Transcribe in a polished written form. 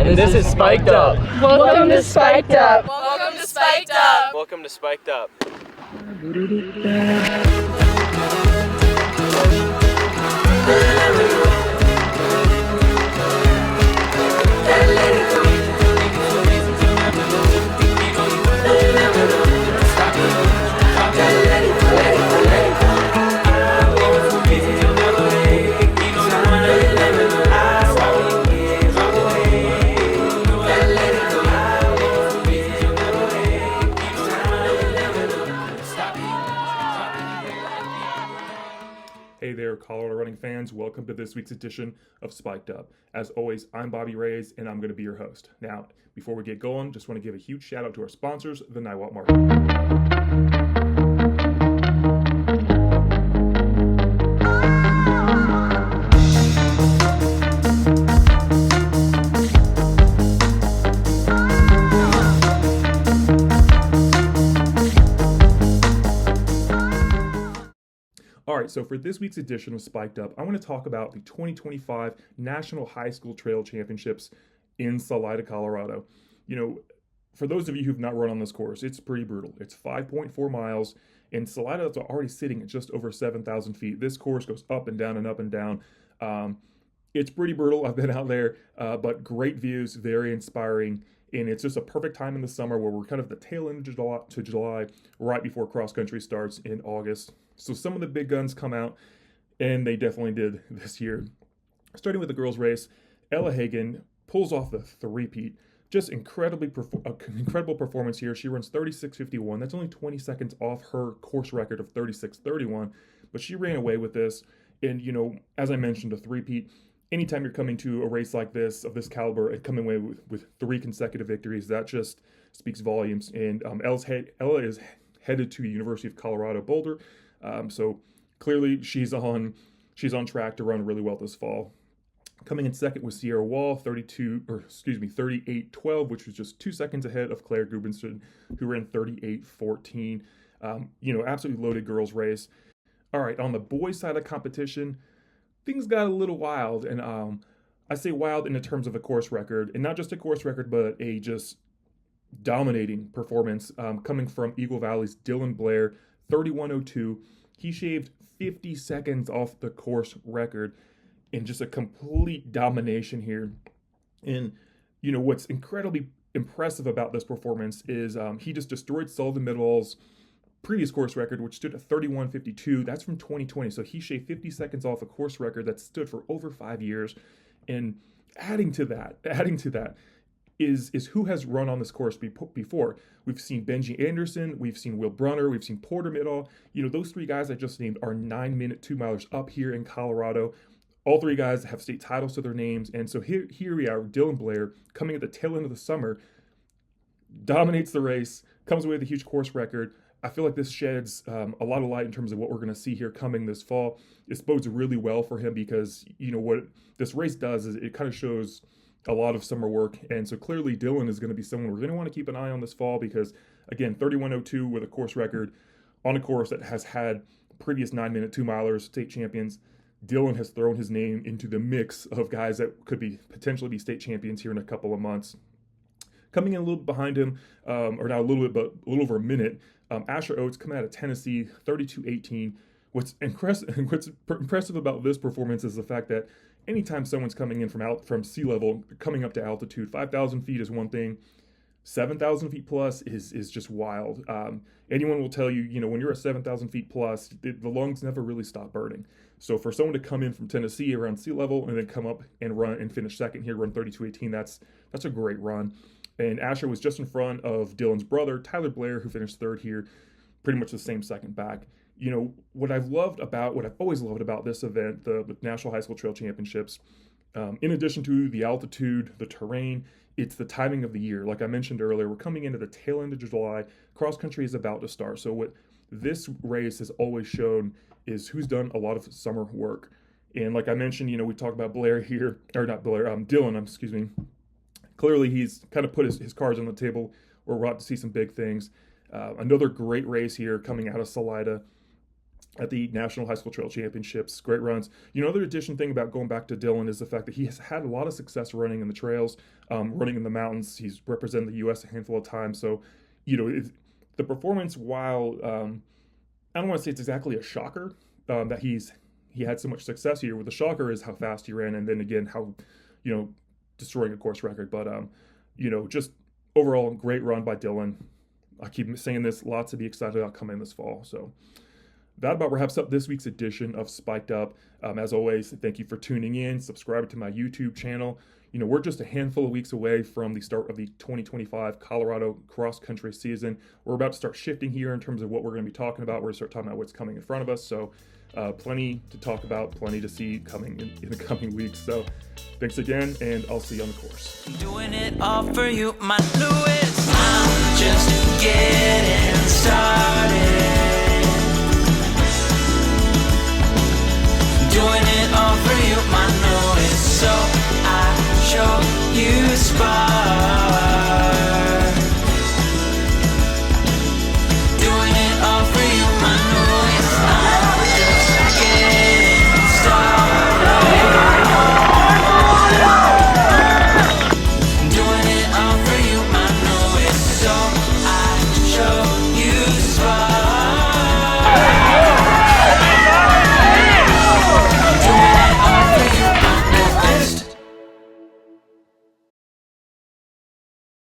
and this is Spiked Up. Welcome to Spiked Up. Welcome to Spiked Up. Welcome to Spiked Up. Hey there, Colorado running fans. Welcome to this week's edition of Spiked Up. As always, I'm Bobby Reyes, and I'm going to be your host. Now, before we get going, just want to give a huge shout out to our sponsors, the Niwot Market. All right, so for this week's edition of Spiked Up, I want to talk about the 2025 National High School Trail Championships in Salida, Colorado. You know, for those of you who've not run on this course, it's pretty brutal. It's 5.4 miles, and Salida is already sitting at just over 7,000 feet. This course goes up and down and up and down. It's pretty brutal. I've been out there, but great views, very inspiring. And it's just a perfect time in the summer where we're kind of the tail end of July, right before cross country starts in August. So some of the big guns come out, and they definitely did this year. Starting with the girls' race, Ella Hagen pulls off the three-peat. Just incredible performance here. She runs 36.51. That's only 20 seconds off her course record of 36.31, but she ran away with this. And, you know, as I mentioned, a three-peat. Anytime you're coming to a race like this, of this caliber, and coming away with three consecutive victories, that just speaks volumes. And Ella is headed to the University of Colorado Boulder, so clearly she's on track to run really well this fall. Coming in second was Sierra Wall, 38.12, which was just 2 seconds ahead of Claire Gubinson, who ran 38.14. Absolutely loaded girls race. All right, on the boys side of the competition, things got a little wild, and I say wild in the terms of a course record, and not just a course record, but a just dominating performance coming from Eagle Valley's Dylan Blair, 31.02. He shaved 50 seconds off the course record in just a complete domination here. And, you know, what's incredibly impressive about this performance is he just destroyed Sullivan Midwall's previous course record, which stood at 31.52. That's from 2020. So he shaved 50 seconds off a course record that stood for over 5 years. And adding to that is who has run on this course before. We've seen Benji Anderson, we've seen Will Brunner, we've seen Porter Middle. You know, those three guys I just named are 9-minute 2-milers up here in Colorado. All three guys have state titles to their names. And so here we are, Dylan Blair, coming at the tail end of the summer, dominates the race, comes away with a huge course record. I feel like this sheds a lot of light in terms of what we're going to see here coming this fall. This bodes really well for him because, you know, what this race does is it kind of shows a lot of summer work. And so clearly Dylan is going to be someone we're going to want to keep an eye on this fall because, again, 31.02 with a course record on a course that has had previous 9-minute 2-milers, state champions. Dylan has thrown his name into the mix of guys that could potentially be state champions here in a couple of months. Coming in a little bit behind him, or not a little bit, but a little over a minute, Asher Oates coming out of Tennessee, 32.18. What's impressive about this performance is the fact that anytime someone's coming in from sea level, coming up to altitude, 5,000 feet is one thing. 7,000 feet plus is just wild. Anyone will tell you, you know, when you're at 7,000 feet plus, the lungs never really stop burning. So for someone to come in from Tennessee around sea level and then come up and run and finish second here, run 32.18, that's a great run. And Asher was just in front of Dylan's brother, Tyler Blair, who finished third here, pretty much the same second back. You know, what I've always loved about this event, the National High School Trail Championships, in addition to the altitude, the terrain, it's the timing of the year. Like I mentioned earlier, we're coming into the tail end of July. Cross country is about to start. So what this race has always shown is who's done a lot of summer work. And like I mentioned, you know, we talk about Blair here, or not Blair, Dylan, excuse me. Clearly, he's kind of put his cards on the table. We're about to see some big things. Another great race here coming out of Salida. at the National High School Trail Championships. Great runs. Another addition thing about going back to Dylan is the fact that he has had a lot of success running in the trails, running in the mountains. He's represented the U.S. a handful of times. So, the performance, while I don't want to say it's exactly a shocker that he had so much success here. With the shocker is how fast he ran, and then again how, destroying a course record. But just overall great run by Dylan. I keep saying this, lots to be excited about coming this fall. So that about wraps up this week's edition of Spiked Up. As always, thank you for tuning in, subscribing to my YouTube channel. We're just a handful of weeks away from the start of the 2025 Colorado cross-country season. We're about to start shifting here in terms of what we're going to be talking about. We're going to start talking about what's coming in front of us. So plenty to talk about, plenty to see coming in the coming weeks. So thanks again, and I'll see you on the course. Doing it all for you, my Lewis. I'm just getting started. Doing it all for you, my Lewis. So I show you spot.